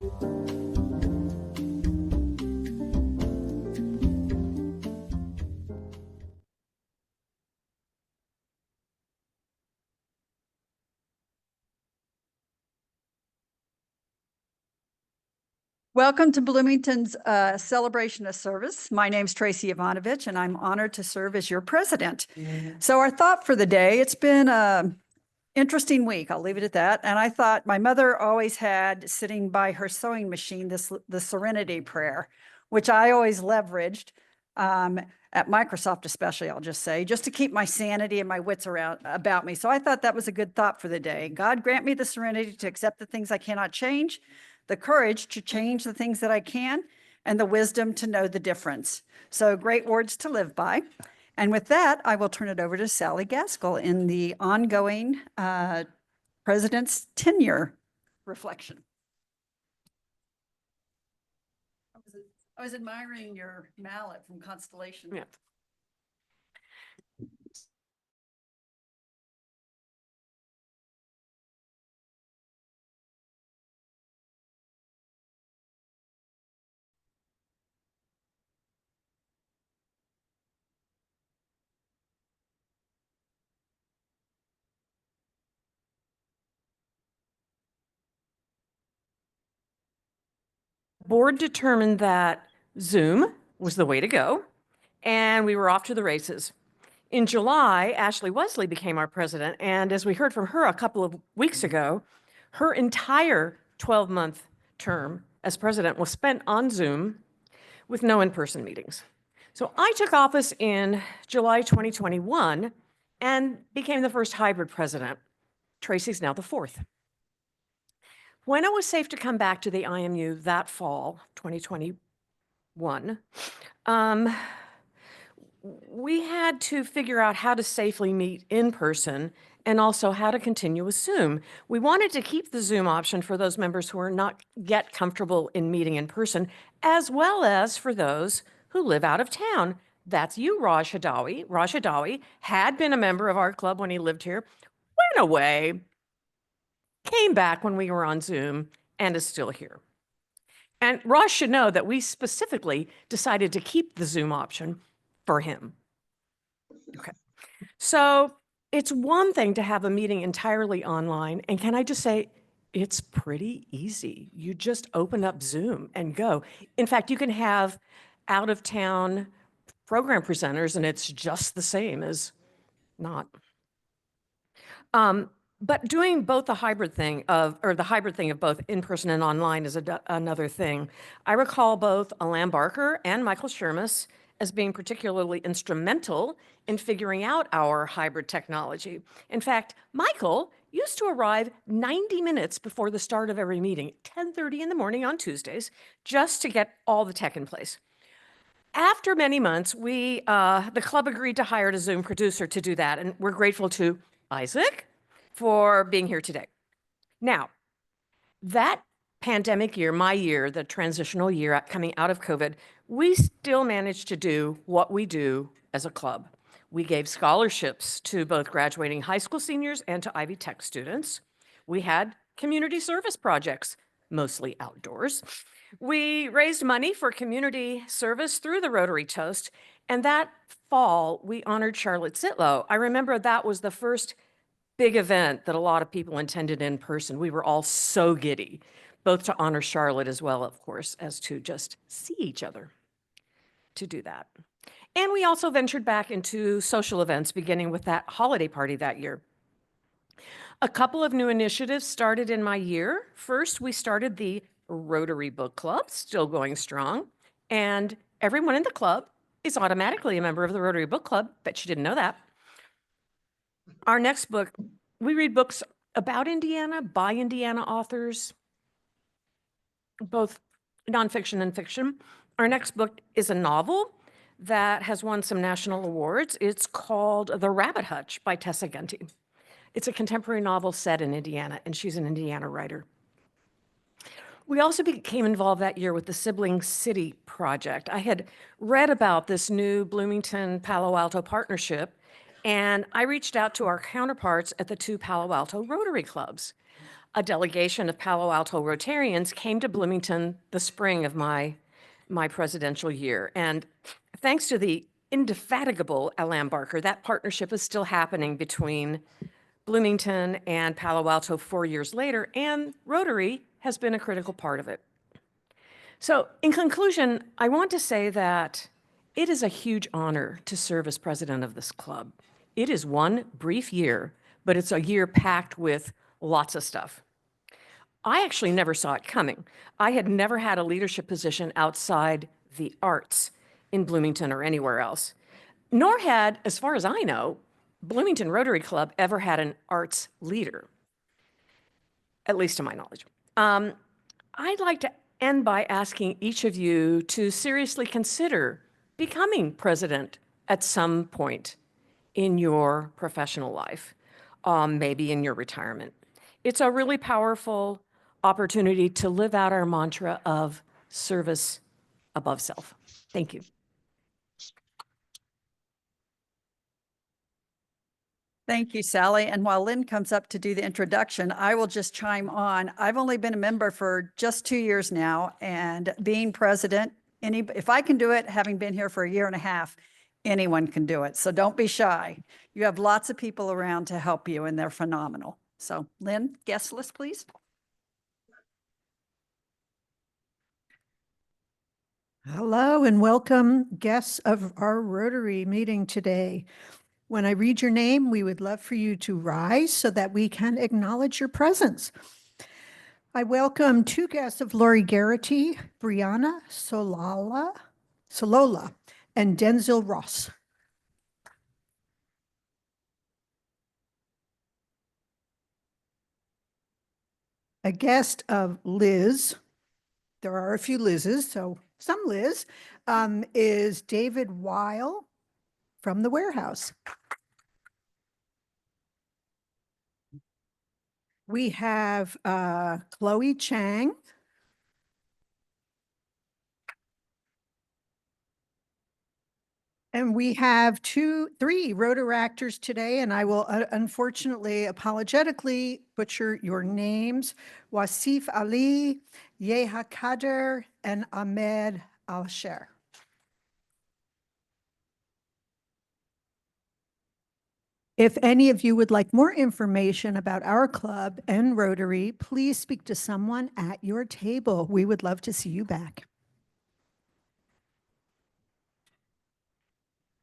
Welcome to Bloomington's celebration of service. My name's Tracy Ivanovich, and I'm honored to serve as your president. So our thought for the day, it's been an interesting week. I'll leave it at that. And I thought my mother always had sitting by her sewing machine the Serenity Prayer, which I always leveraged at Microsoft, especially, I'll just say, just to keep my sanity and my wits about me. So I thought that was a good thought for the day. God grant me the serenity to accept the things I cannot change, the courage to change the things that I can, and the wisdom to know the difference. So great words to live by. And with that, I will turn it over to Sally Gaskell in the ongoing president's tenure reflection. I was admiring your mallet from Constellation. Yeah. Board determined that Zoom was the way to go, and we were off to the races. In July, Ashley Wesley became our president, and as we heard from her a couple of weeks ago, her entire 12-month term as president was spent on Zoom with no in-person meetings. So I took office in July 2021 and became the first hybrid president. Tracy's now the fourth. When it was safe to come back to the IMU that fall, 2021, we had to figure out how to safely meet in person and also how to continue with Zoom. We wanted to keep the Zoom option for those members who are not yet comfortable in meeting in person, as well as for those who live out of town. That's you, Raj Hadawi. Raj Hadawi had been a member of our club when he lived here, went away, came back when we were on Zoom, and is still here. And Raj should know that we specifically decided to keep the Zoom option for him. Okay. So it's one thing to have a meeting entirely online. And can I just say, it's pretty easy. You just open up Zoom and go. In fact, you can have out of town program presenters and it's just the same as not. But doing both the hybrid thing of both in-person and online is another thing. I recall both Alan Barker and Michael Shermis as being particularly instrumental in figuring out our hybrid technology. In fact, Michael used to arrive 90 minutes before the start of every meeting, 10:30 in the morning on Tuesdays, just to get all the tech in place. After many months, the club agreed to hire a Zoom producer to do that, and we're grateful to Isaac for being here today. Now, that pandemic year, my year, the transitional year coming out of COVID, we still managed to do what we do as a club. We gave scholarships to both graduating high school seniors and to Ivy Tech students. We had community service projects, mostly outdoors. We raised money for community service through the Rotary Toast. And that fall, we honored Charlotte Sitlow. I remember that was the first big event that a lot of people attended in person. We were all so giddy, both to honor Charlotte as well, of course, as to just see each other to do that. And we also ventured back into social events, beginning with that holiday party that year. A couple of new initiatives started in my year. First, we started the Rotary Book Club, still going strong. And everyone in the club is automatically a member of the Rotary Book Club. Bet you didn't know that. Our next book, we read books about Indiana, by Indiana authors, both nonfiction and fiction. Our next book is a novel that has won some national awards. It's called The Rabbit Hutch by Tessa Ginty. It's a contemporary novel set in Indiana, and she's an Indiana writer. We also became involved that year with the Sibling City Project. I had read about this new Bloomington Palo Alto partnership, and I reached out to our counterparts at the two Palo Alto Rotary clubs. a delegation of Palo Alto Rotarians came to Bloomington the spring of my presidential year. And thanks to the indefatigable Alan Barker, that partnership is still happening between Bloomington and Palo Alto 4 years later, and Rotary has been a critical part of it. So in conclusion, I want to say that it is a huge honor to serve as president of this club. It is one brief year, but it's a year packed with lots of stuff. I actually never saw it coming. I had never had a leadership position outside the arts in Bloomington or anywhere else. Nor had, as far as I know, Bloomington Rotary Club ever had an arts leader, at least to my knowledge. I'd like to end by asking each of you to seriously consider becoming president at some point in your professional life, maybe in your retirement. It's a really powerful opportunity to live out our mantra of service above self. Thank you. Thank you, Sally. And while Lynn comes up to do the introduction, I will just chime on. I've only been a member for just 2 years now, and being president, if I can do it, having been here for a year and a half, anyone can do it. So don't be shy. You have lots of people around to help you, and they're phenomenal. So Lynn, guest list, please. Hello and welcome, guests of our Rotary meeting today. When I read your name, we would love for you to rise so that we can acknowledge your presence. I welcome 2 guests of Lori Garrity, Brianna Solola, and Denzel Ross. A guest of Liz, there are a few Liz's, so some Liz, is David Weil from the warehouse. We have Chloe Chang. And we have 3 Rotaractors today, and I will unfortunately, apologetically butcher your names. Wasif Ali, Yeha Kader, and Ahmed Al-Sher. If any of you would like more information about our club and Rotary, please speak to someone at your table. We would love to see you back.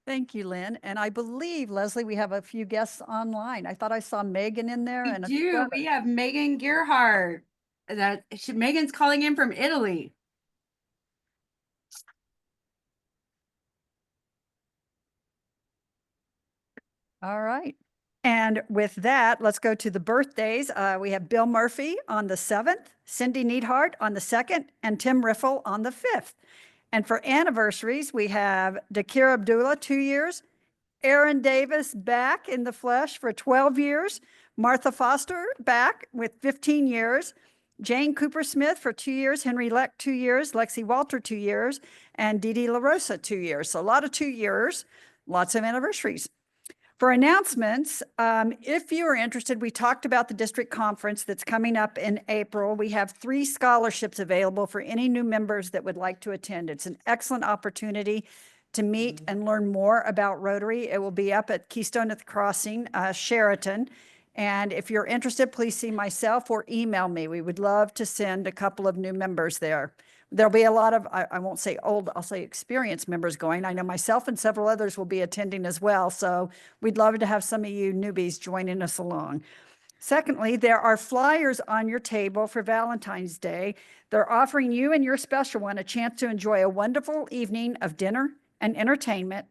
Thank you, Lynn. And I believe, Leslie, we have a few guests online. I thought I saw Megan in there. We do. We have Megan Gerhardt. Megan's calling in from Italy. All right. And with that, let's go to the birthdays. We have Bill Murphy on the 7th, Cindy Neidhart on the 2nd, and Tim Riffle on the 5th. And for anniversaries, we have Dakir Abdullah, 2 years, Aaron Davis back in the flesh for 12 years, Martha Foster back with 15 years, Jane Cooper Smith for 2 years, Henry Leck 2 years, Lexi Walter 2 years, and Dee Dee LaRosa 2 years. So a lot of 2 years, lots of anniversaries. For announcements, if you are interested, we talked about the district conference that's coming up in April. We have 3 scholarships available for any new members that would like to attend. It's an excellent opportunity to meet and learn more about Rotary. It will be up at Keystone at the Crossing, Sheraton. And if you're interested, please see myself or email me. We would love to send a couple of new members there. There'll be a lot of, I won't say old, I'll say experienced members going. I know myself and several others will be attending as well. So we'd love to have some of you newbies joining us along. Secondly, there are flyers on your table for Valentine's Day. They're offering you and your special one a chance to enjoy a wonderful evening of dinner and entertainment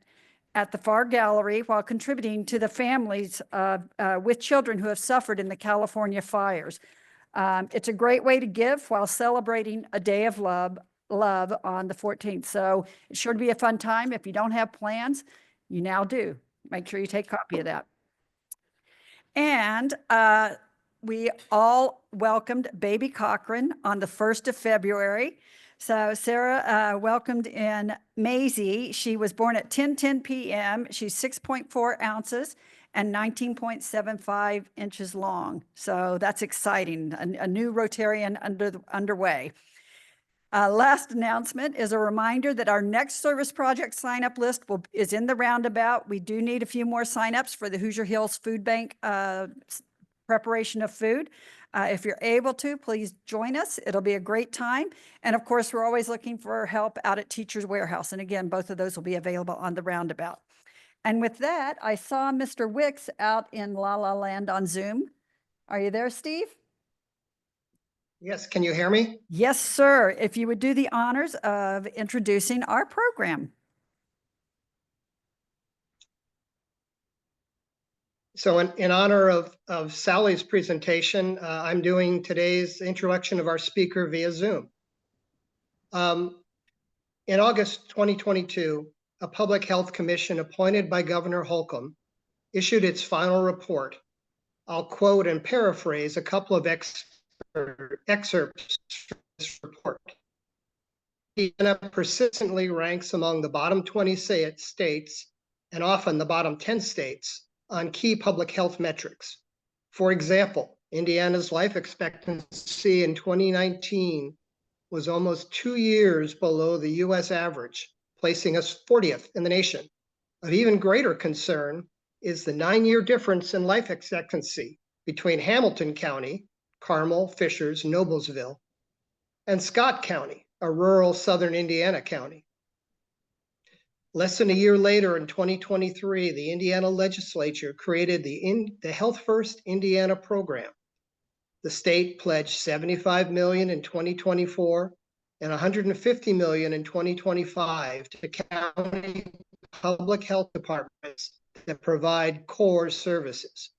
at the Far Gallery while contributing to the families with children who have suffered in the California fires. It's a great way to give while celebrating a day of love on the 14th. So it's sure to be a fun time. If you don't have plans, you now do. Make sure you take a copy of that. And we all welcomed baby Cochran on the 1st of February. So Sarah welcomed in Maisie. She was born at 10:10 p.m. She's 6.4 ounces. and 19.75 inches long. So that's exciting. A new Rotarian underway. Last announcement is a reminder that our next service project sign-up list is in the roundabout. We do need a few more sign-ups for the Hoosier Hills Food Bank preparation of food. If you're able to, please join us. It'll be a great time. And of course, we're always looking for help out at Teachers Warehouse. And again, both of those will be available on the roundabout. And with that, I saw Mr. Wicks out in La La Land on Zoom. Are you there, Steve? Yes, can you hear me? Yes, sir. If you would do the honors of introducing our program. So in honor of Sally's presentation, I'm doing today's introduction of our speaker via Zoom. In August 2022, a public health commission appointed by Governor Holcomb issued its final report. I'll quote and paraphrase a couple of excerpts from this report. Indiana persistently ranks among the bottom 20 states and often the bottom 10 states on key public health metrics. For example, Indiana's life expectancy in 2019 was almost 2 years below the US average, placing us 40th in the nation. Of even greater concern is the 9-year difference in life expectancy between Hamilton County, Carmel, Fishers, Noblesville, and Scott County, a rural southern Indiana county. Less than a year later, in 2023, the Indiana legislature created the Health First Indiana program. The state pledged $75 million in 2024 and $150 million in 2025 to county public health departments that provide core services.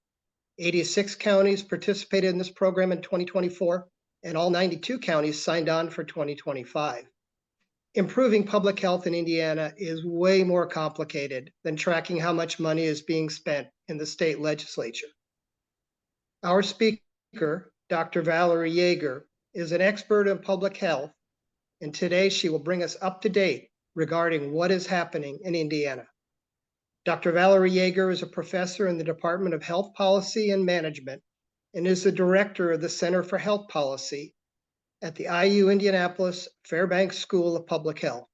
86 counties participated in this program in 2024, and all 92 counties signed on for 2025. Improving public health in Indiana is way more complicated than tracking how much money is being spent in the state legislature. Our speaker, Dr. Valerie Yeager, is an expert in public health, and today she will bring us up to date regarding what is happening in Indiana. Dr. Valerie Yeager is a professor in the Department of Health Policy and Management and is the director of the Center for Health Policy at the IU Indianapolis Fairbanks School of Public Health.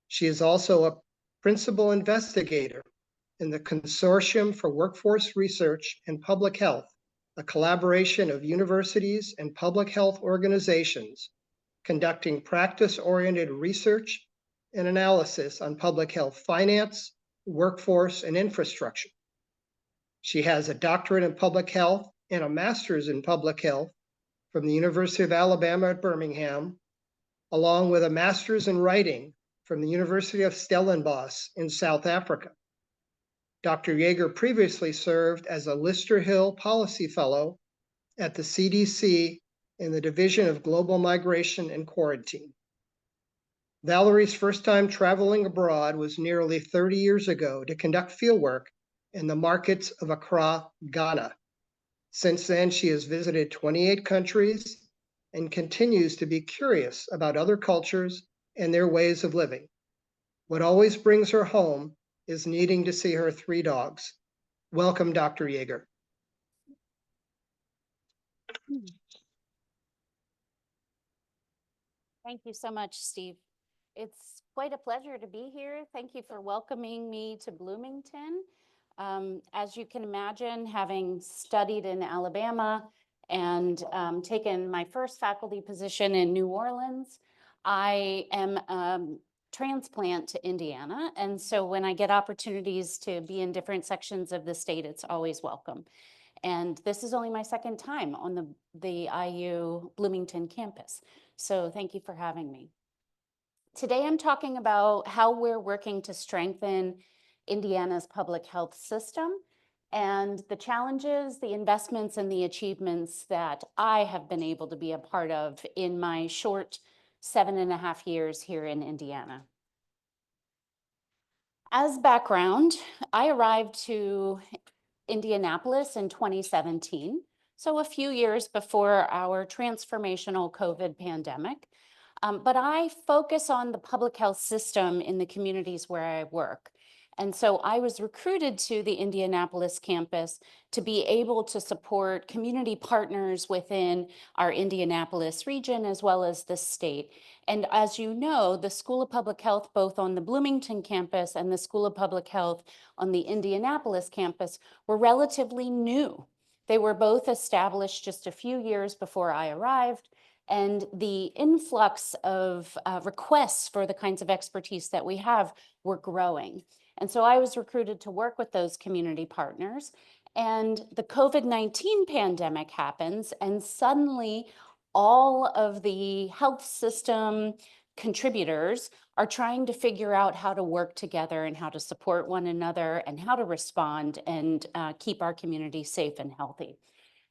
She is also a principal investigator in the Consortium for Workforce Research and Public Health, a collaboration of universities and public health organizations conducting practice-oriented research and analysis on public health finance, workforce, and infrastructure. She has a doctorate in public health and a master's in public health from the University of Alabama at Birmingham, along with a master's in writing from the University of Stellenbosch in South Africa. Dr. Yeager previously served as a Lister Hill Policy Fellow at the CDC in the Division of Global Migration and Quarantine. Valerie's first time traveling abroad was nearly 30 years ago to conduct fieldwork in the markets of Accra, Ghana. Since then, she has visited 28 countries and continues to be curious about other cultures and their ways of living. What always brings her home is needing to see her 3 dogs. Welcome, Dr. Yeager. Thank you so much, Steve. It's quite a pleasure to be here. Thank you for welcoming me to Bloomington. As you can imagine, having studied in Alabama and taken my first faculty position in New Orleans, I am transplant to Indiana. And so when I get opportunities to be in different sections of the state, it's always welcome. And this is only my second time on the IU Bloomington campus. So thank you for having me. Today I'm talking about how we're working to strengthen Indiana's public health system and the challenges, the investments, and the achievements that I have been able to be a part of in my short 7.5 years here in Indiana. As background, I arrived to Indianapolis in 2017, so a few years before our transformational COVID pandemic. But I focus on the public health system in the communities where I work. And so I was recruited to the Indianapolis campus to be able to support community partners within our Indianapolis region as well as the state. And as you know, the School of Public Health, both on the Bloomington campus and the School of Public Health on the Indianapolis campus, were relatively new. They were both established just a few years before I arrived, and the influx of requests for the kinds of expertise that we have were growing. And so I was recruited to work with those community partners. And the COVID-19 pandemic happens, and suddenly all of the health system contributors are trying to figure out how to work together and how to support one another and how to respond and keep our community safe and healthy.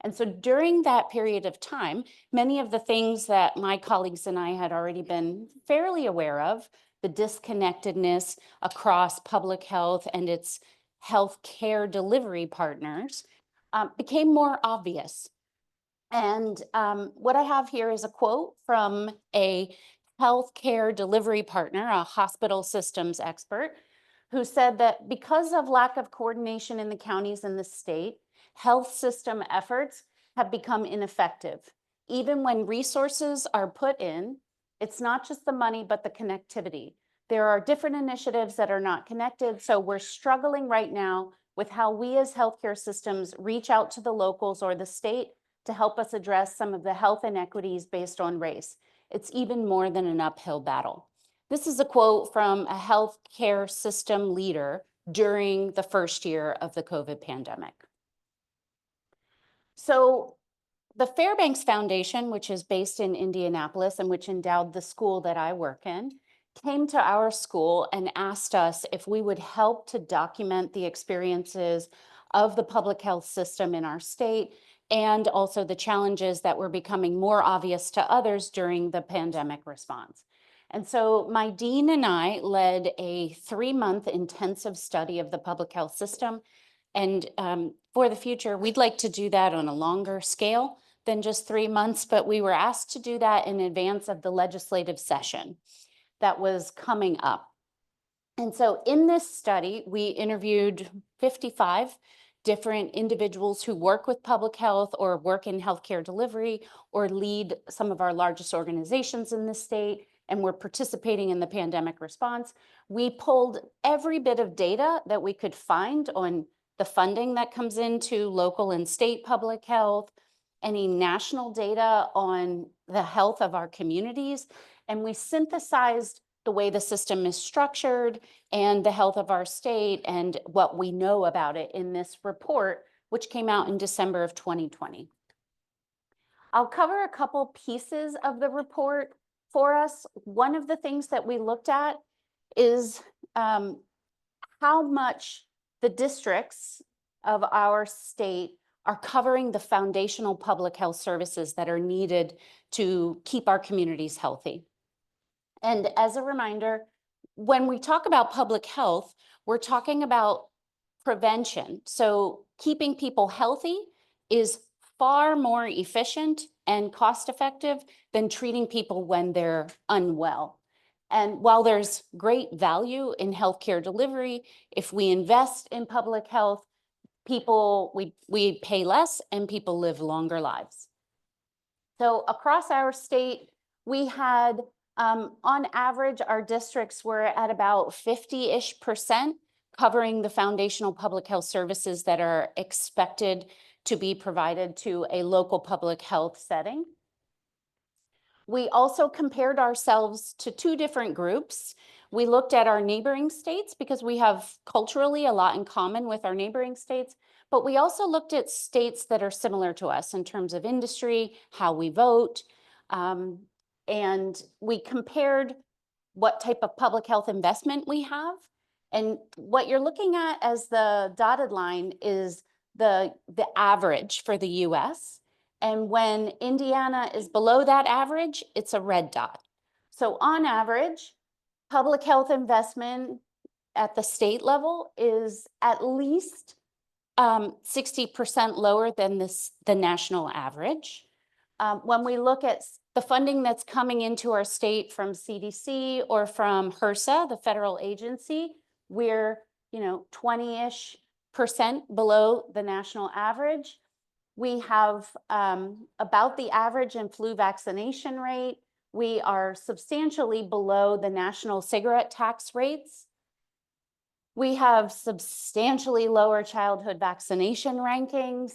And so during that period of time, many of the things that my colleagues and I had already been fairly aware of, the disconnectedness across public health and its health care delivery partners, became more obvious. And what I have here is a quote from a healthcare delivery partner, a hospital systems expert, who said that because of lack of coordination in the counties and the state, health system efforts have become ineffective. Even when resources are put in, it's not just the money, but the connectivity. There are different initiatives that are not connected. So we're struggling right now with how we as healthcare systems reach out to the locals or the state to help us address some of the health inequities based on race. It's even more than an uphill battle. This is a quote from a healthcare system leader during the first year of the COVID pandemic. So the Fairbanks Foundation, which is based in Indianapolis and which endowed the school that I work in, came to our school and asked us if we would help to document the experiences of the public health system in our state and also the challenges that were becoming more obvious to others during the pandemic response. And so my dean and I led a 3-month intensive study of the public health system. And for the future, we'd like to do that on a longer scale than just 3 months, but we were asked to do that in advance of the legislative session that was coming up. And so in this study, we interviewed 55 different individuals who work with public health or work in healthcare delivery or lead some of our largest organizations in the state and were participating in the pandemic response. We pulled every bit of data that we could find on the funding that comes into local and state public health, any national data on the health of our communities, and we synthesized the way the system is structured and the health of our state and what we know about it in this report, which came out in December of 2020. I'll cover a couple pieces of the report for us. One of the things that we looked at is how much the districts of our state are covering the foundational public health services that are needed to keep our communities healthy. And as a reminder, when we talk about public health, we're talking about prevention. So keeping people healthy is far more efficient and cost-effective than treating people when they're unwell. And while there's great value in healthcare delivery, if we invest in public health, we pay less and people live longer lives. So across our state, we had, on average, our districts were at about 50-ish% covering the foundational public health services that are expected to be provided to a local public health setting. We also compared ourselves to 2 different groups. We looked at our neighboring states because we have culturally a lot in common with our neighboring states, but we also looked at states that are similar to us in terms of industry, how we vote, and we compared what type of public health investment we have. And what you're looking at as the dotted line is the average for the US. And when Indiana is below that average, it's a red dot. So on average, public health investment at the state level is at least 60% lower than the national average. When we look at the funding that's coming into our state from CDC or from HRSA, the federal agency, we're 20-ish% below the national average. We have about the average in flu vaccination rate. We are substantially below the national cigarette tax rates. We have substantially lower childhood vaccination rankings,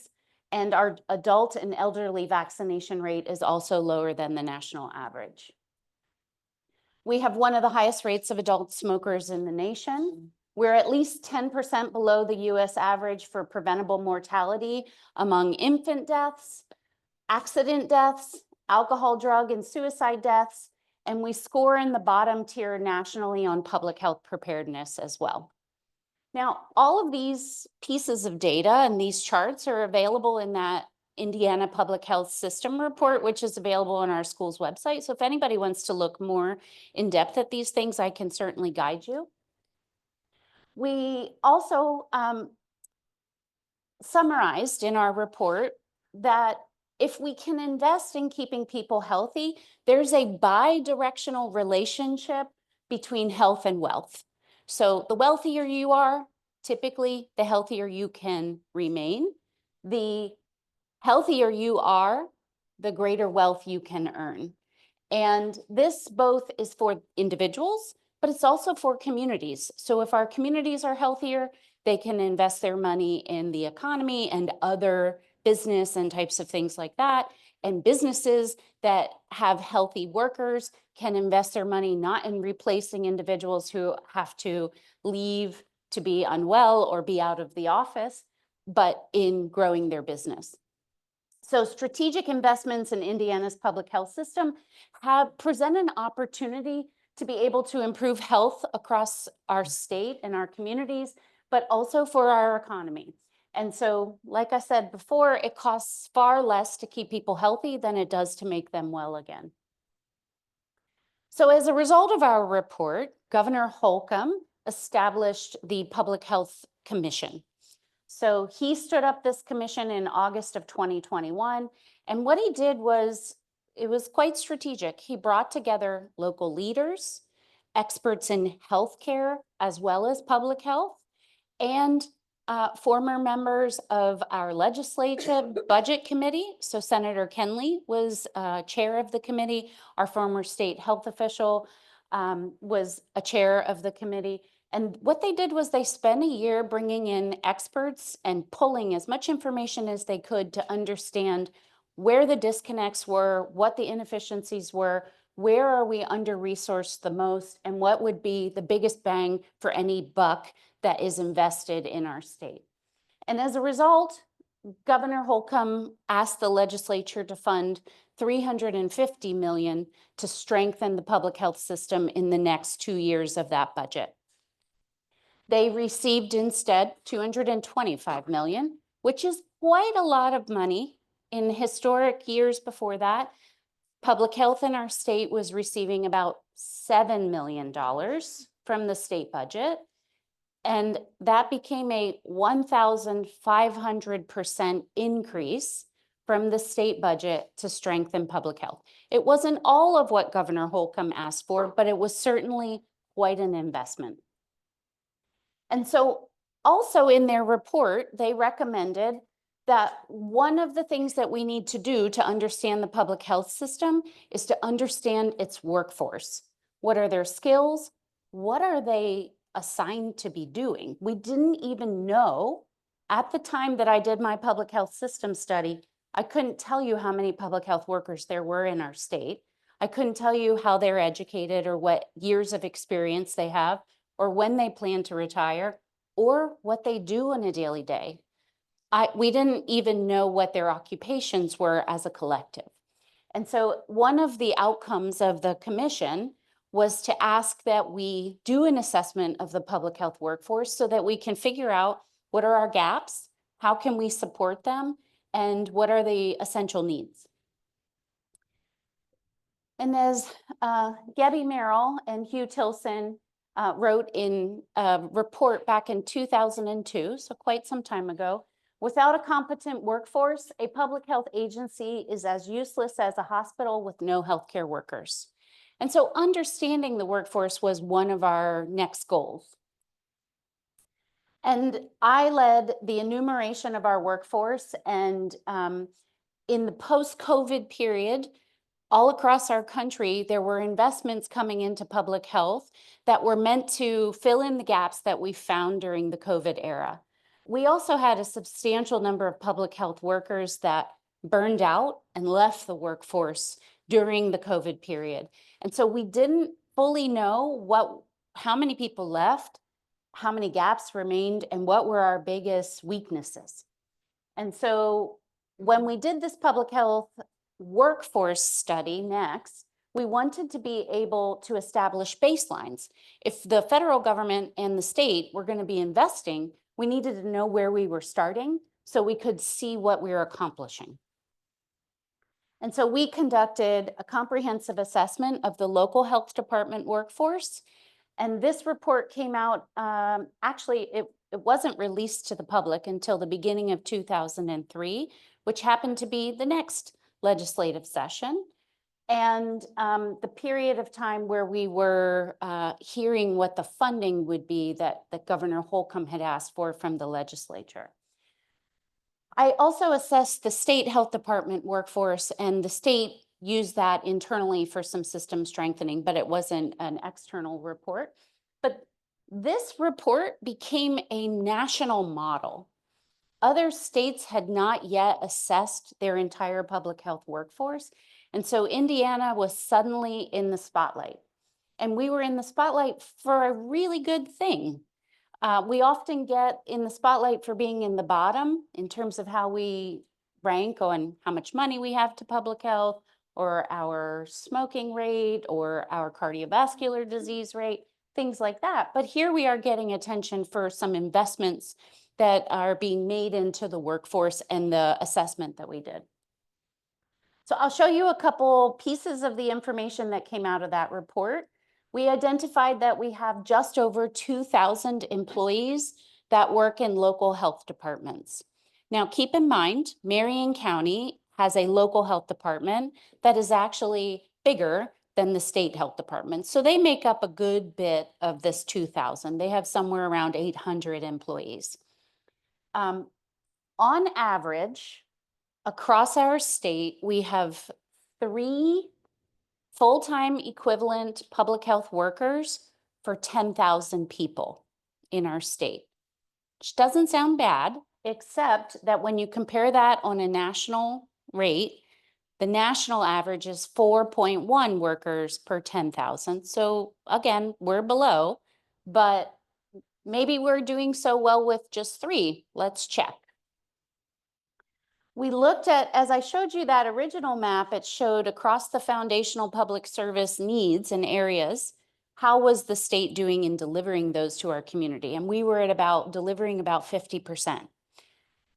and our adult and elderly vaccination rate is also lower than the national average. We have one of the highest rates of adult smokers in the nation. We're at least 10% below the US average for preventable mortality among infant deaths, accident deaths, alcohol, drug, and suicide deaths, and we score in the bottom tier nationally on public health preparedness as well. Now, all of these pieces of data and these charts are available in that Indiana Public Health System report, which is available on our school's website. So if anybody wants to look more in depth at these things, I can certainly guide you. We also summarized in our report that if we can invest in keeping people healthy, there's a bi-directional relationship between health and wealth. So the wealthier you are, typically the healthier you can remain. The healthier you are, the greater wealth you can earn. And this both is for individuals, but it's also for communities. So if our communities are healthier, they can invest their money in the economy and other business and types of things like that. And businesses that have healthy workers can invest their money not in replacing individuals who have to leave to be unwell or be out of the office, but in growing their business. So strategic investments in Indiana's public health system present an opportunity to be able to improve health across our state and our communities, but also for our economy. And so, like I said before, it costs far less to keep people healthy than it does to make them well again. So as a result of our report, Governor Holcomb established the Public Health Commission. So he stood up this commission in August of 2021. And what he did was, it was quite strategic. He brought together local leaders, experts in healthcare, as well as public health, and former members of our legislative budget committee. So Senator Kenley was chair of the committee. Our former state health official was a chair of the committee. And what they did was they spent a year bringing in experts and pulling as much information as they could to understand where the disconnects were, what the inefficiencies were, where are we under-resourced the most, and what would be the biggest bang for any buck that is invested in our state. And as a result, Governor Holcomb asked the legislature to fund $350 million to strengthen the public health system in the next 2 years of that budget. They received instead $225 million, which is quite a lot of money. In historic years before that, public health in our state was receiving about $7 million from the state budget. And that became a 1,500% increase from the state budget to strengthen public health. It wasn't all of what Governor Holcomb asked for, but it was certainly quite an investment. And so also in their report, they recommended that one of the things that we need to do to understand the public health system is to understand its workforce. What are their skills? What are they assigned to be doing? We didn't even know at the time that I did my public health system study. I couldn't tell you how many public health workers there were in our state. I couldn't tell you how they're educated or what years of experience they have or when they plan to retire or what they do on a daily day. We didn't even know what their occupations were as a collective. And so one of the outcomes of the commission was to ask that we do an assessment of the public health workforce so that we can figure out what are our gaps, how can we support them, and what are the essential needs. And as Gabby Merrill and Hugh Tilson wrote in a report back in 2002, so quite some time ago, without a competent workforce, a public health agency is as useless as a hospital with no healthcare workers. And so understanding the workforce was one of our next goals. And I led the enumeration of our workforce, and in the post-COVID period, all across our country, there were investments coming into public health that were meant to fill in the gaps that we found during the COVID era. We also had a substantial number of public health workers that burned out and left the workforce during the COVID period. And so we didn't fully know how many people left, how many gaps remained, and what were our biggest weaknesses. And so when we did this public health workforce study next, we wanted to be able to establish baselines. If the federal government and the state were going to be investing, we needed to know where we were starting so we could see what we were accomplishing. And so we conducted a comprehensive assessment of the local health department workforce. And this report came out, actually, it wasn't released to the public until the beginning of 2003, which happened to be the next legislative session. And the period of time where we were hearing what the funding would be that Governor Holcomb had asked for from the legislature. I also assessed the state health department workforce, and the state used that internally for some system strengthening, but it wasn't an external report. But this report became a national model. Other states had not yet assessed their entire public health workforce. And so Indiana was suddenly in the spotlight. And we were in the spotlight for a really good thing. We often get in the spotlight for being in the bottom in terms of how we rank on how much money we have to public health, or our smoking rate, or our cardiovascular disease rate, things like that. But here we are getting attention for some investments that are being made into the workforce and the assessment that we did. So I'll show you a couple pieces of the information that came out of that report. We identified that we have just over 2,000 employees that work in local health departments. Now, keep in mind, Marion County has a local health department that is actually bigger than the state health department. So they make up a good bit of this 2,000. They have somewhere around 800 employees. On average, across our state, we have 3 full-time equivalent public health workers for 10,000 people in our state, which doesn't sound bad, except that when you compare that on a national rate, the national average is 4.1 workers per 10,000. So again, we're below, but maybe we're doing so well with just 3. Let's check. We looked at, as I showed you that original map, it showed across the foundational public service needs and areas, how was the state doing in delivering those to our community? And we were at delivering about 50%.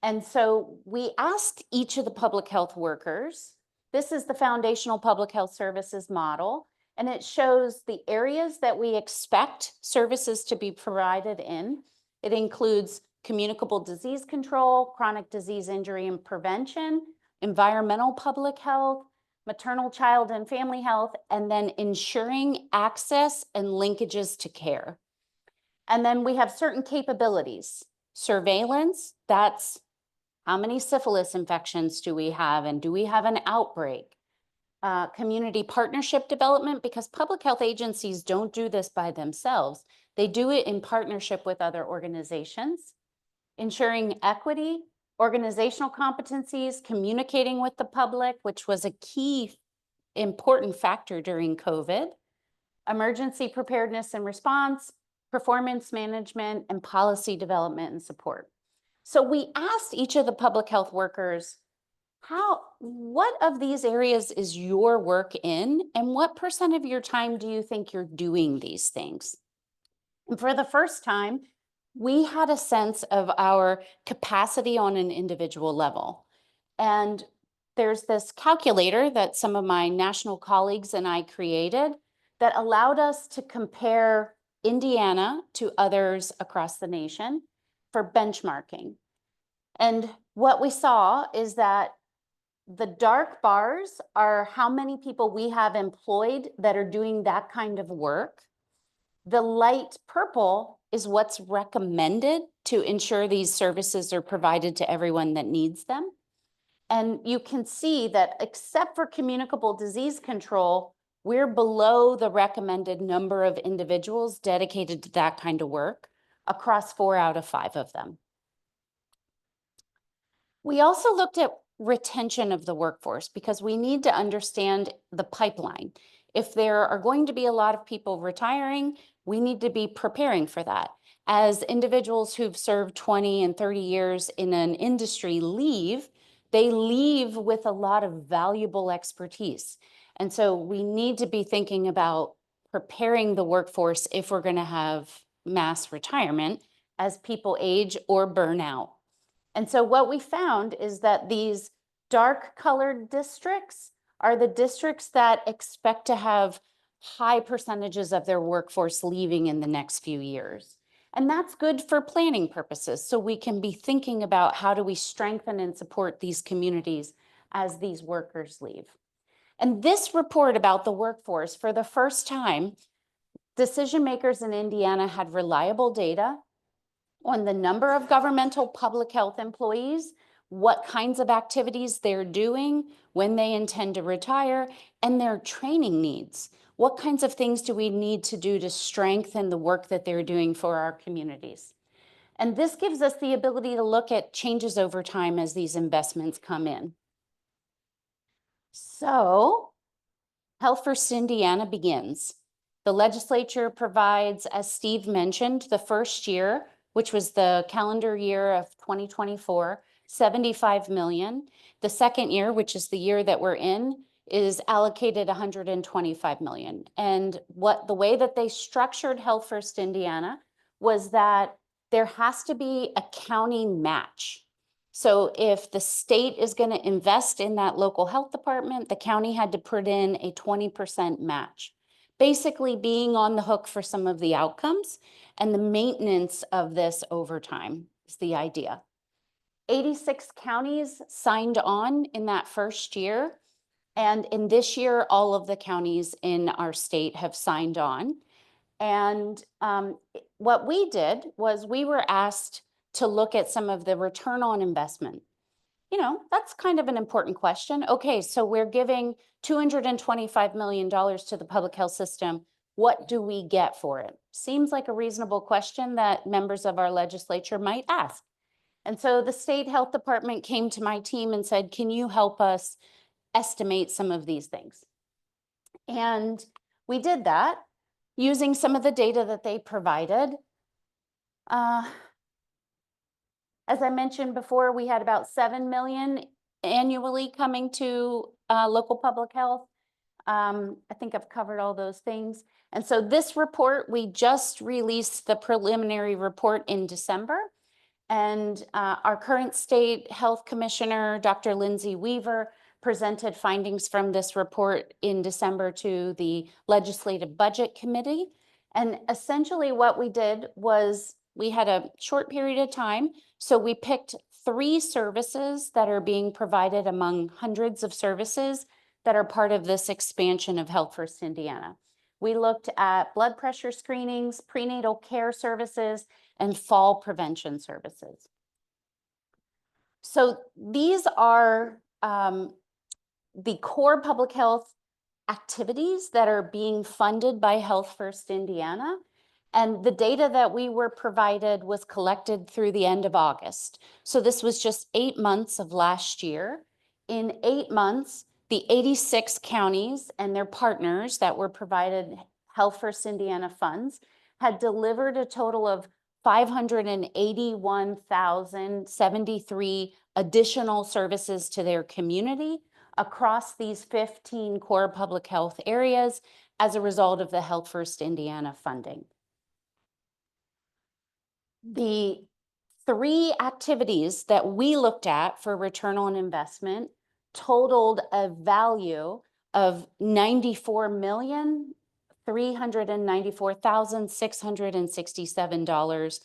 And so we asked each of the public health workers, this is the foundational public health services model, and it shows the areas that we expect services to be provided in. It includes communicable disease control, chronic disease injury and prevention, environmental public health, maternal, child, and family health, and then ensuring access and linkages to care. And then we have certain capabilities. Surveillance, that's how many syphilis infections do we have, and do we have an outbreak? Community partnership development, because public health agencies don't do this by themselves. They do it in partnership with other organizations. Ensuring equity, organizational competencies, communicating with the public, which was a key important factor during COVID, emergency preparedness and response, performance management, and policy development and support. So we asked each of the public health workers, what of these areas is your work in, and what % of your time do you think you're doing these things? And for the first time, we had a sense of our capacity on an individual level. And there's this calculator that some of my national colleagues and I created that allowed us to compare Indiana to others across the nation for benchmarking. And what we saw is that the dark bars are how many people we have employed that are doing that kind of work. The light purple is what's recommended to ensure these services are provided to everyone that needs them. And you can see that except for communicable disease control, we're below the recommended number of individuals dedicated to that kind of work across 4 out of 5 of them. We also looked at retention of the workforce because we need to understand the pipeline. If there are going to be a lot of people retiring, we need to be preparing for that. As individuals who've served 20 and 30 years in an industry leave, they leave with a lot of valuable expertise. And so we need to be thinking about preparing the workforce if we're going to have mass retirement as people age or burn out. And so what we found is that these dark colored districts are the districts that expect to have high percentages of their workforce leaving in the next few years. And that's good for planning purposes. So we can be thinking about how do we strengthen and support these communities as these workers leave. And this report about the workforce, for the first time, decision makers in Indiana had reliable data on the number of governmental public health employees, what kinds of activities they're doing, when they intend to retire, and their training needs. What kinds of things do we need to do to strengthen the work that they're doing for our communities? And this gives us the ability to look at changes over time as these investments come in. So, Health First Indiana begins. The legislature provides, as Steve mentioned, the first year, which was the calendar year of 2024, $75 million. The second year, which is the year that we're in, is allocated $125 million. And the way that they structured Health First Indiana was that there has to be a county match. So if the state is going to invest in that local health department, the county had to put in a 20% match, basically being on the hook for some of the outcomes and the maintenance of this over time is the idea. 86 counties signed on in that first year. And in this year, all of the counties in our state have signed on. And what we did was we were asked to look at some of the return on investment. You know, that's kind of an important question. Okay, so we're giving $225 million to the public health system. What do we get for it? Seems like a reasonable question that members of our legislature might ask. And so the state health department came to my team and said, can you help us estimate some of these things? And we did that using some of the data that they provided. As I mentioned before, we had about 7 million annually coming to local public health. I think I've covered all those things. And so this report, we just released the preliminary report in December. And our current state health commissioner, Dr. Lindsay Weaver, presented findings from this report in December to the Legislative Budget Committee. And essentially what we did was we had a short period of time. So we picked 3 services that are being provided among hundreds of services that are part of this expansion of Health First Indiana. We looked at blood pressure screenings, prenatal care services, and fall prevention services. So these are the core public health activities that are being funded by Health First Indiana. And the data that we were provided was collected through the end of August. So this was just 8 months of last year. In 8 months, the 86 counties and their partners that were provided Health First Indiana funds had delivered a total of 581,073 additional services to their community across these 15 core public health areas as a result of the Health First Indiana funding. The 3 activities that we looked at for return on investment totaled a value of $94,394,667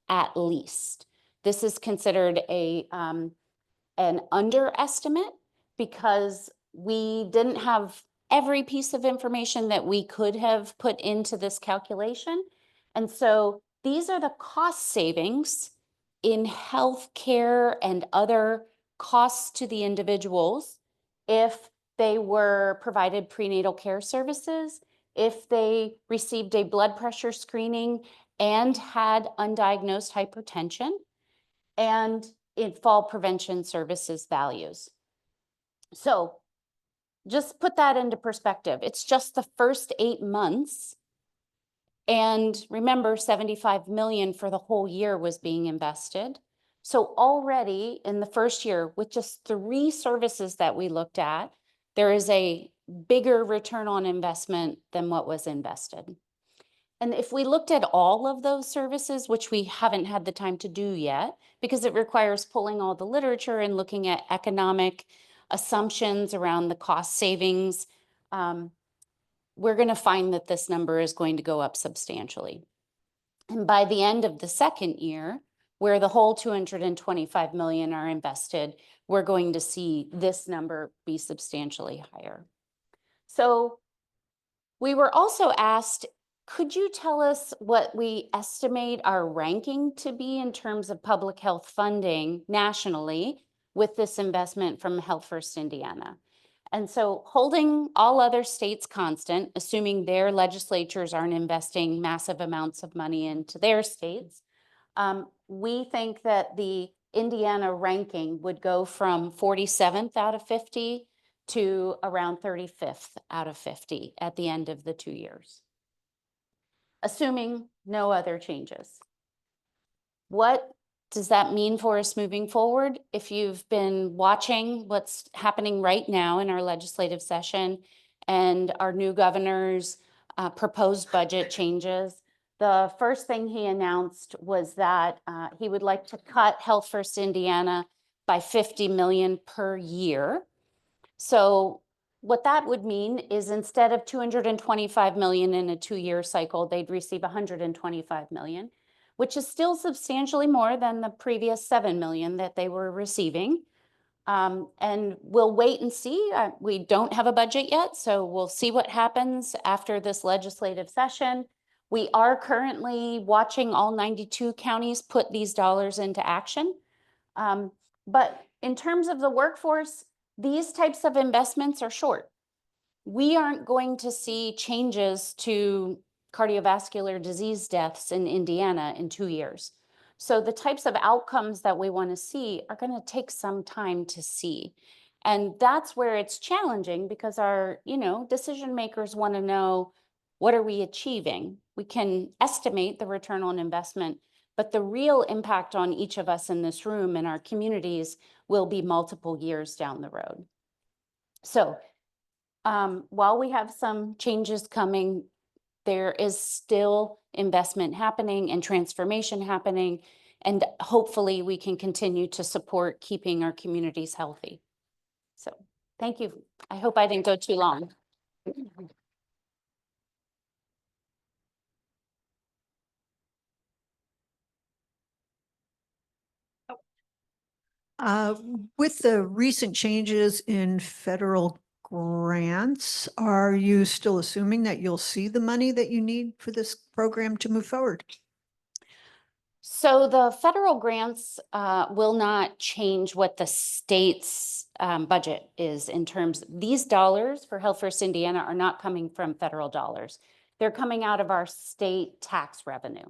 at least. This is considered an underestimate because we didn't have every piece of information that we could have put into this calculation. And so these are the cost savings in healthcare and other costs to the individuals if they were provided prenatal care services, if they received a blood pressure screening and had undiagnosed hypertension, and in fall prevention services values. So just put that into perspective. It's just the first 8 months. And remember, 75 million for the whole year was being invested. So already in the first year, with just 3 services that we looked at, there is a bigger return on investment than what was invested. And if we looked at all of those services, which we haven't had the time to do yet, because it requires pulling all the literature and looking at economic assumptions around the cost savings, we're going to find that this number is going to go up substantially. And by the end of the second year, where the whole 225 million are invested, we're going to see this number be substantially higher. So we were also asked, could you tell us what we estimate our ranking to be in terms of public health funding nationally with this investment from Health First Indiana? And so holding all other states constant, assuming their legislatures aren't investing massive amounts of money into their states, we think that the Indiana ranking would go from 47th out of 50 to around 35th out of 50 at the end of the 2 years, assuming no other changes. What does that mean for us moving forward? If you've been watching what's happening right now in our legislative session and our new governor's proposed budget changes, the first thing he announced was that he would like to cut Health First Indiana by 50 million per year. So what that would mean is instead of 225 million in a 2-year cycle, they'd receive 125 million, which is still substantially more than the previous 7 million that they were receiving. And we'll wait and see. We don't have a budget yet, so we'll see what happens after this legislative session. We are currently watching all 92 counties put these dollars into action. But in terms of the workforce, these types of investments are short. We aren't going to see changes to cardiovascular disease deaths in Indiana in 2 years. So the types of outcomes that we want to see are going to take some time to see. And that's where it's challenging because our, decision makers want to know, what are we achieving? We can estimate the return on investment, but the real impact on each of us in this room and our communities will be multiple years down the road. So while we have some changes coming, there is still investment happening and transformation happening, and hopefully we can continue to support keeping our communities healthy. So thank you. I hope I didn't go too long. With the recent changes in federal grants, are you still assuming that you'll see the money that you need for this program to move forward? So the federal grants will not change what the state's budget is in terms. These dollars for Health First Indiana are not coming from federal dollars. They're coming out of our state tax revenue.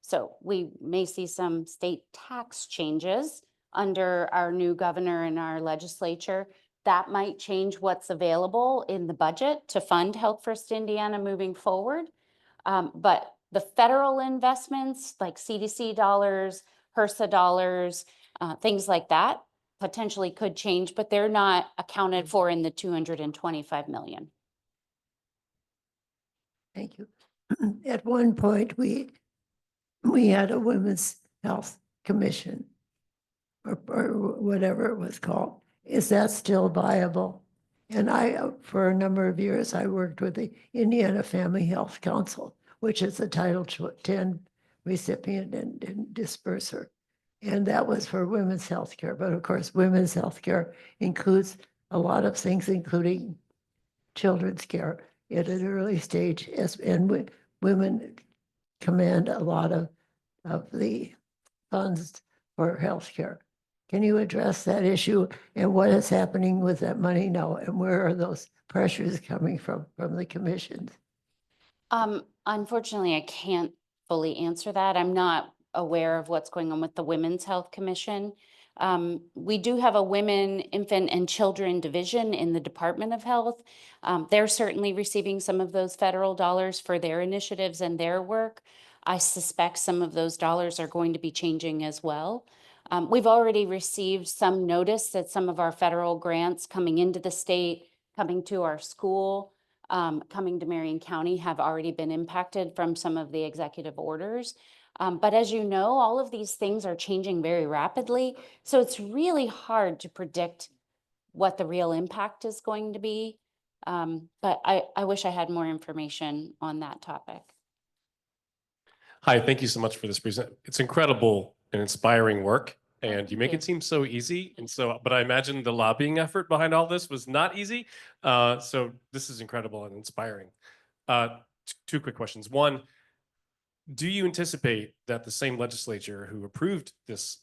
So we may see some state tax changes under our new governor and our legislature. That might change what's available in the budget to fund Health First Indiana moving forward. But the federal investments like CDC dollars, HRSA dollars, things like that potentially could change, but they're not accounted for in the 225 million. Thank you. At one point, we had a women's health commission or whatever it was called. Is that still viable? And for a number of years, I worked with the Indiana Family Health Council, which is a Title 10 recipient and disperser. And that was for women's health care. But of course, women's health care includes a lot of things, including children's care at an early stage, and women command a lot of the funds for healthcare. Can you address that issue and what is happening with that money now? And where are those pressures coming from the commissions? Unfortunately, I can't fully answer that. I'm not aware of what's going on with the Women's Health Commission. We do have a Women, Infant, and Children division in the Department of Health. They're certainly receiving some of those federal dollars for their initiatives and their work. I suspect some of those dollars are going to be changing as well. We've already received some notice that some of our federal grants coming into the state, coming to our school, coming to Marion County have already been impacted from some of the executive orders. But as you know, all of these things are changing very rapidly. So it's really hard to predict what the real impact is going to be. But I wish I had more information on that topic. Hi, thank you so much for this present. It's incredible and inspiring work, and you make you. it seem so easy. And so, but I imagine the lobbying effort behind all this was not easy. So this is incredible and inspiring. Two quick questions. One, do you anticipate that the same legislature who approved this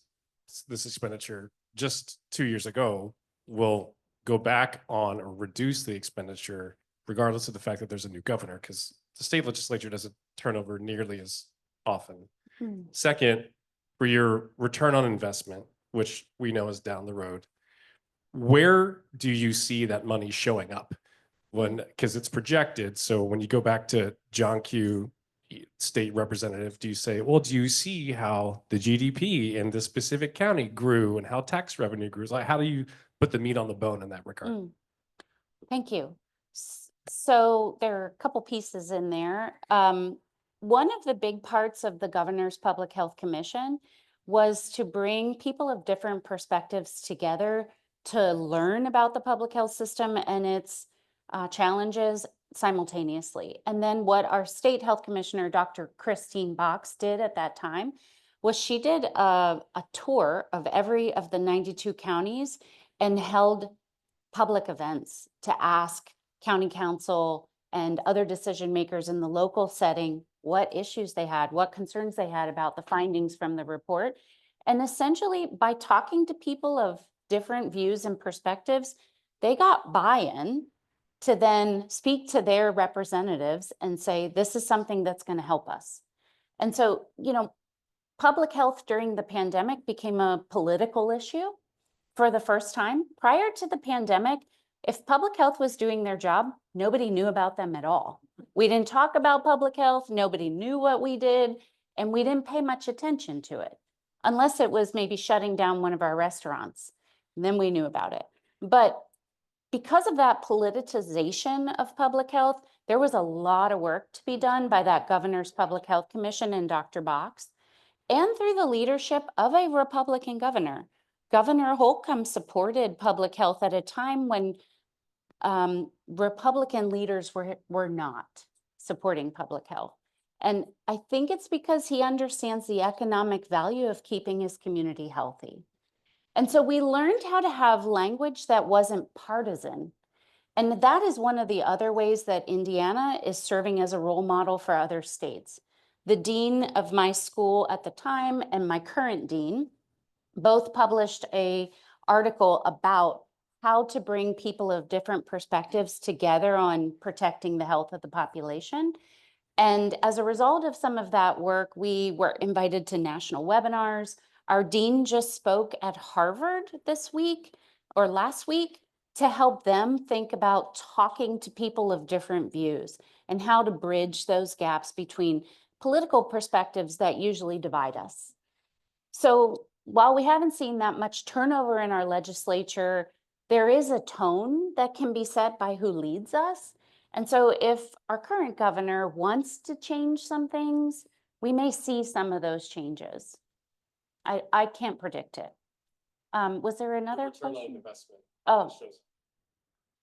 expenditure just 2 years ago will go back on or reduce the expenditure, regardless of the fact that there's a new governor? Because the state legislature doesn't turn over nearly as often. Second, for your return on investment, which we know is down the road, where do you see that money showing up? Because it's projected. So when you go back to John Q, state representative, do you say, well, do you see how the GDP in this specific county grew and how tax revenue grew? Like, how do you put the meat on the bone in that regard? Thank you. So there are a couple pieces in there. One of the big parts of the Governor's Public Health Commission was to bring people of different perspectives together to learn about the public health system and its challenges simultaneously. And then what our state health commissioner, Dr. Christine Box, did at that time was she did a tour of every of the 92 counties and held public events to ask county council and other decision makers in the local setting what issues they had, what concerns they had about the findings from the report. And essentially, by talking to people of different views and perspectives, they got buy-in to then speak to their representatives and say, this is something that's going to help us. And so, you know, public health during the pandemic became a political issue for the first time. Prior to the pandemic, if public health was doing their job, nobody knew about them at all. We didn't talk about public health, nobody knew what we did, and we didn't pay much attention to it, unless it was maybe shutting down one of our restaurants. And then we knew about it. But because of that politicization of public health, there was a lot of work to be done by that Governor's Public Health Commission and Dr. Box, and through the leadership of a Republican governor. Governor Holcomb supported public health at a time when Republican leaders were not supporting public health. And I think it's because he understands the economic value of keeping his community healthy. And so we learned how to have language that wasn't partisan. And that is one of the other ways that Indiana is serving as a role model for other states. The dean of my school at the time and my current dean both published an article about how to bring people of different perspectives together on protecting the health of the population. And as a result of some of that work, we were invited to national webinars. Our dean just spoke at Harvard this week or last week to help them think about talking to people of different views and how to bridge those gaps between political perspectives that usually divide us. So while we haven't seen that much turnover in our legislature, there is a tone that can be set by who leads us. And so if our current governor wants to change some things, we may see some of those changes. I can't predict it. Was there another question? Oh.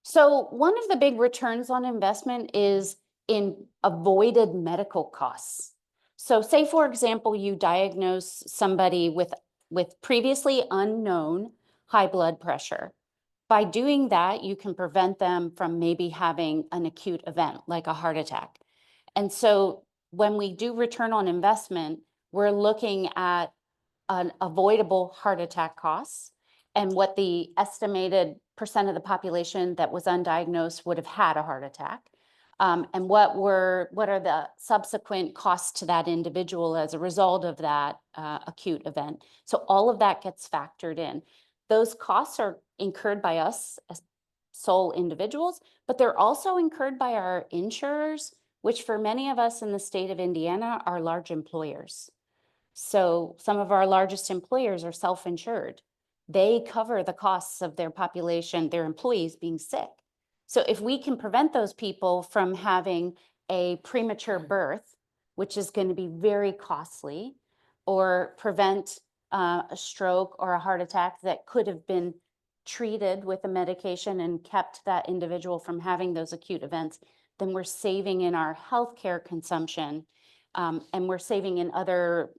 So one of the big returns on investment is in avoided medical costs. So say, for example, you diagnose somebody with previously unknown high blood pressure. By doing that, you can prevent them from maybe having an acute event like a heart attack. And so when we do return on investment, we're looking at an avoidable heart attack costs and what the estimated percent of the population that was undiagnosed would have had a heart attack. And what are the subsequent costs to that individual as a result of that acute event. So all of that gets factored in. Those costs are incurred by us as sole individuals, but they're also incurred by our insurers, which for many of us in the state of Indiana are large employers. So some of our largest employers are self-insured. They cover the costs of their population, their employees being sick. So if we can prevent those people from having a premature birth, which is going to be very costly, or prevent a stroke or a heart attack that could have been treated with a medication and kept that individual from having those acute events, then we're saving in our healthcare consumption, and we're saving in other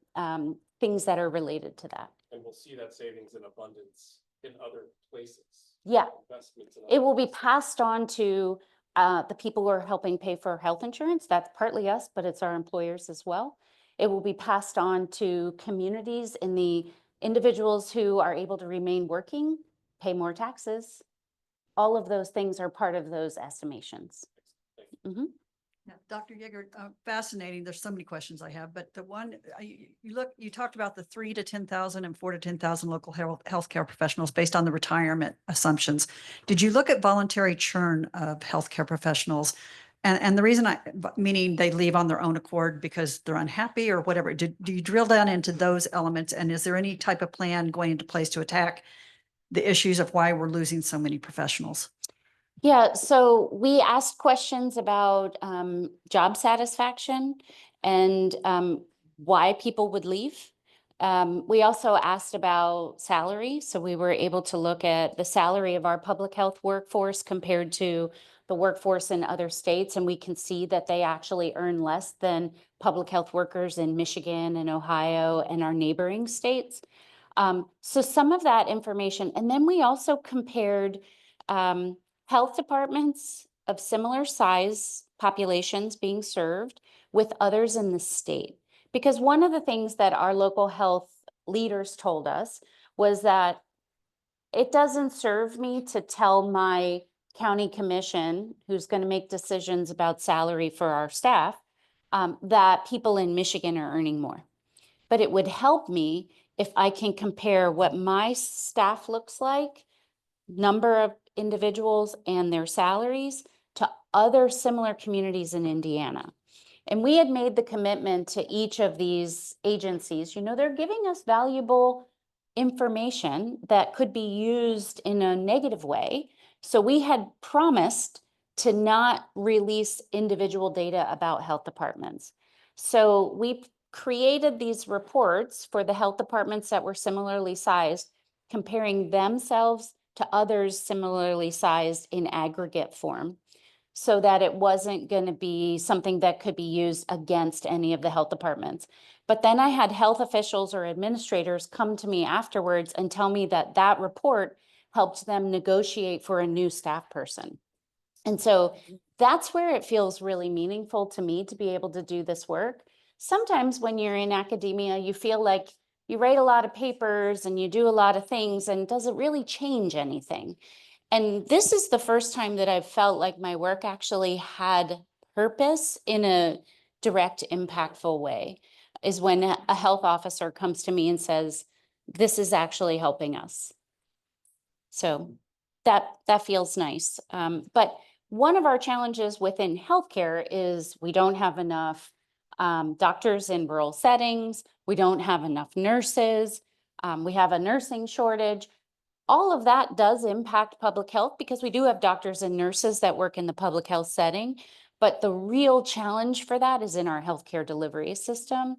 things that are related to that. And we'll see that savings in abundance in other places. Yeah, Investments in it other will be places. passed on to the people who are helping pay for health insurance. That's partly us, but it's our employers as well. It will be passed on to communities and the individuals who are able to remain working, pay more taxes. All of those things are part of those estimations. Mhm. Yeah, Dr. Yeager, fascinating. There's so many questions I have, but the one you talked about the 3 to 10,000 and 4 to 10,000 local healthcare professionals based on the retirement assumptions. Did you look at voluntary churn of healthcare professionals? And the reason meaning they leave on their own accord because they're unhappy or whatever. Do you drill down into those elements? And is there any type of plan going into place to attack the issues of why we're losing so many professionals? Yeah, so we asked questions about job satisfaction and why people would leave. We also asked about salary. So we were able to look at the salary of our public health workforce compared to the workforce in other states. And we can see that they actually earn less than public health workers in Michigan and Ohio and our neighboring states. So some of that information. And then we also compared health departments of similar size populations being served with others in the state. Because one of the things that our local health leaders told us was that it doesn't serve me to tell my county commission, who's going to make decisions about salary for our staff, that people in Michigan are earning more. But it would help me if I can compare what my staff looks like, number of individuals and their salaries, to other similar communities in Indiana. And we had made the commitment to each of these agencies. You know, they're giving us valuable information that could be used in a negative way. So we had promised to not release individual data about health departments. So we created these reports for the health departments that were similarly sized, comparing themselves to others similarly sized in aggregate form, so that it wasn't going to be something that could be used against any of the health departments. But then I had health officials or administrators come to me afterwards and tell me that that report helped them negotiate for a new staff person. And so that's where it feels really meaningful to me to be able to do this work. Sometimes when you're in academia, you feel like you write a lot of papers and you do a lot of things, and does it really change anything? And this is the first time that I've felt like my work actually had purpose in a direct, impactful way, is when a health officer comes to me and says, this is actually helping us. So that feels nice. But one of our challenges within healthcare is we don't have enough doctors in rural settings. We don't have enough nurses. We have a nursing shortage. All of that does impact public health because we do have doctors and nurses that work in the public health setting. But the real challenge for that is in our healthcare delivery system.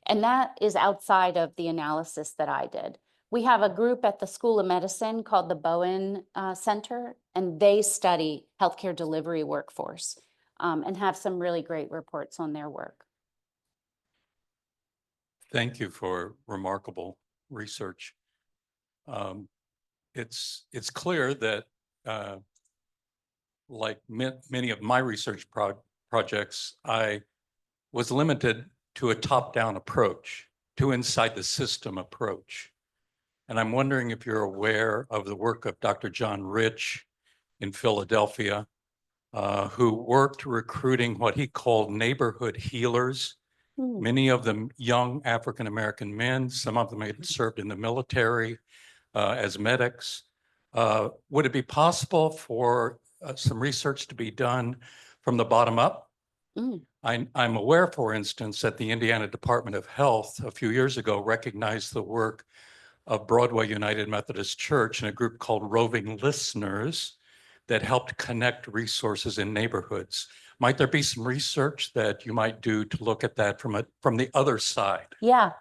And that is outside of the analysis that I did. We have a group at the School of Medicine called the Bowen Center, and they study healthcare delivery workforce and have some really great reports on their work. Thank you for remarkable research. It's clear that like many of my research projects, I was limited to a top-down approach, to inside the system approach. And I'm wondering if you're aware of the work of Dr. John Rich in Philadelphia, who worked recruiting what he called neighborhood healers, many of them young African-American men, some of them had served in the military as medics. Would it be possible for some research to be done from the bottom up? I'm aware, for instance, that the Indiana Department of Health a few years ago recognized the work of Broadway United Methodist Church and a group called Roving Listeners that helped connect resources in neighborhoods. Might there be some research that you might do to look at that from the other side? Yeah.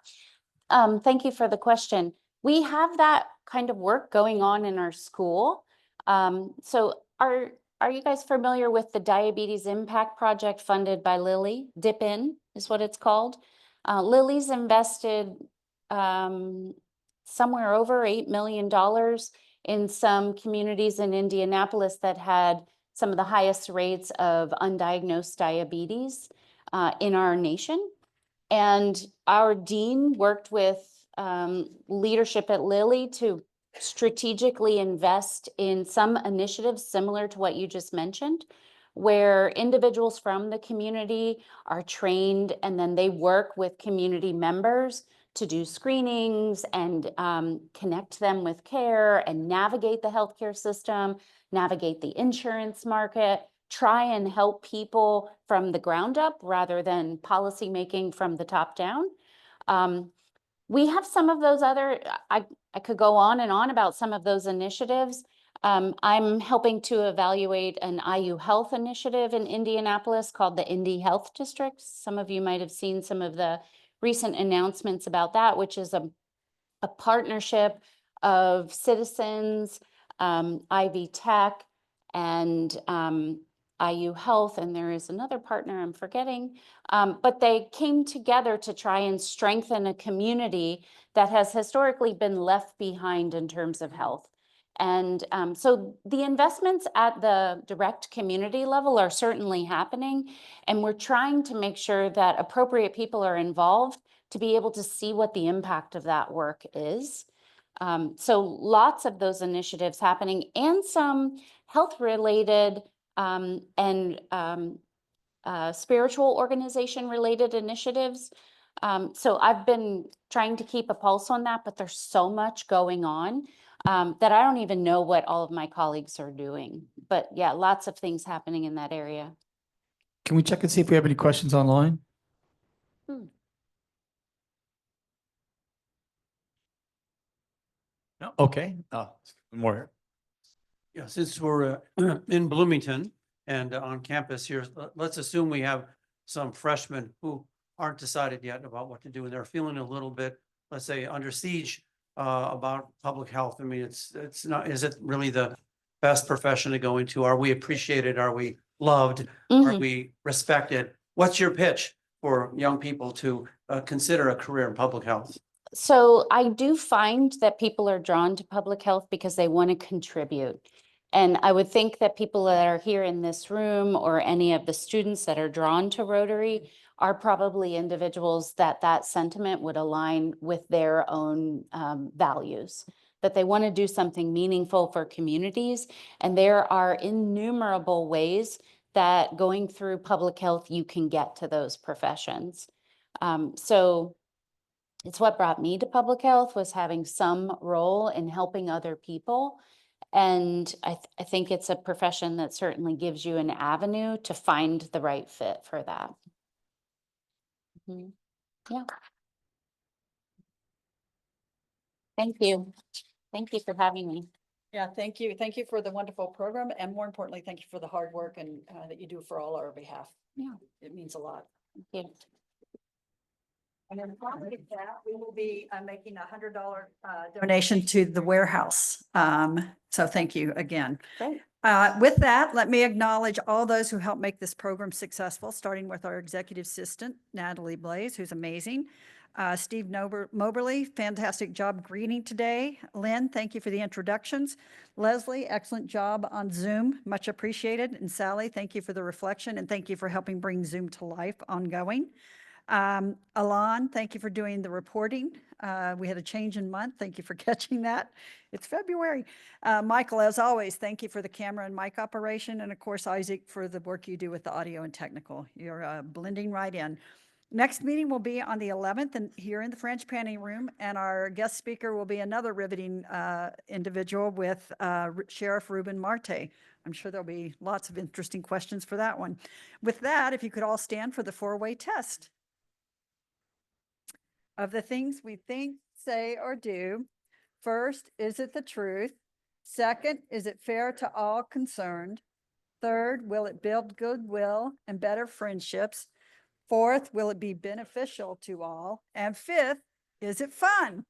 Thank you for the question. We have that kind of work going on in our school. So are you guys familiar with the Diabetes Impact Project funded by Lilly? Dip In is what it's called. Lilly's invested somewhere over $8 million in some communities in Indianapolis that had some of the highest rates of undiagnosed diabetes in our nation. And our dean worked with leadership at Lilly to strategically invest in some initiatives similar to what you just mentioned, where individuals from the community are trained and then they work with community members to do screenings and connect them with care and navigate the healthcare system, navigate the insurance market, try and help people from the ground up rather than policy making from the top down. We have some of those other, I could go on and on about some of those initiatives. I'm helping to evaluate an IU Health initiative in Indianapolis called the Indy Health District. Some of you might have seen some of the recent announcements about that, which is a partnership of citizens, Ivy Tech, and IU Health, and there is another partner I'm forgetting, but they came together to try and strengthen a community that has historically been left behind in terms of health. And so the investments at the direct community level are certainly happening, and we're trying to make sure that appropriate people are involved to be able to see what the impact of that work is. So lots of those initiatives happening, and some health-related and spiritual organization-related initiatives. So I've been trying to keep a pulse on that, but there's so much going on that I don't even know what all of my colleagues are doing. But yeah, lots of things happening in that area. Can we check and see if we have any questions online? No? Okay. More. Yeah, since we're in Bloomington and on campus here, let's assume we have some freshmen who aren't decided yet about what to do, and they're feeling a little bit, let's say, under siege about public health. I mean, it's not, is it really the best profession to go into? Are we appreciated? Are we loved? Are we respected? What's your pitch for young people to consider a career in public health? So I do find that people are drawn to public health because they want to contribute. And I would think that people that are here in this room or any of the students that are drawn to Rotary are probably individuals that sentiment would align with their own values, that they want to do something meaningful for communities. And there are innumerable ways that going through public health, you can get to those professions. So it's what brought me to public health, was having some role in helping other people. And I think it's a profession that certainly gives you an avenue to find the right fit for that. Yeah. Thank you. Thank you for having me. Yeah, thank you. Thank you for the wonderful program. And more importantly, thank you for the hard work and that you do for all our behalf. Yeah. It means a lot. Thank you. And then following that, we will be making $100 donation to the warehouse. So thank you again. Great. With that, let me acknowledge all those who helped make this program successful, starting with our executive assistant, Natalie Blaze, who's amazing. Steve Moberly, fantastic job greeting today. Lynn, thank you for the introductions. Leslie, excellent job on Zoom, much appreciated. And Sally, thank you for the reflection and thank you for helping bring Zoom to life ongoing. Alon, thank you for doing the reporting. We had a change in month. Thank you for catching that. It's February. Michael, as always, thank you for the camera and mic operation. And of course, Isaac, for the work you do with the audio and technical. You're blending right in. Next meeting will be on the 11th and here in the French Panning Room. And our guest speaker will be another riveting individual with Sheriff Ruben Marte. I'm sure there'll be lots of interesting questions for that one. With that, if you could all stand for the four-way test. Of the things we think, say, or do, first, is it the truth? Second, is it fair to all concerned? Third, will it build goodwill and better friendships? Fourth, will it be beneficial to all? And fifth, is it fun?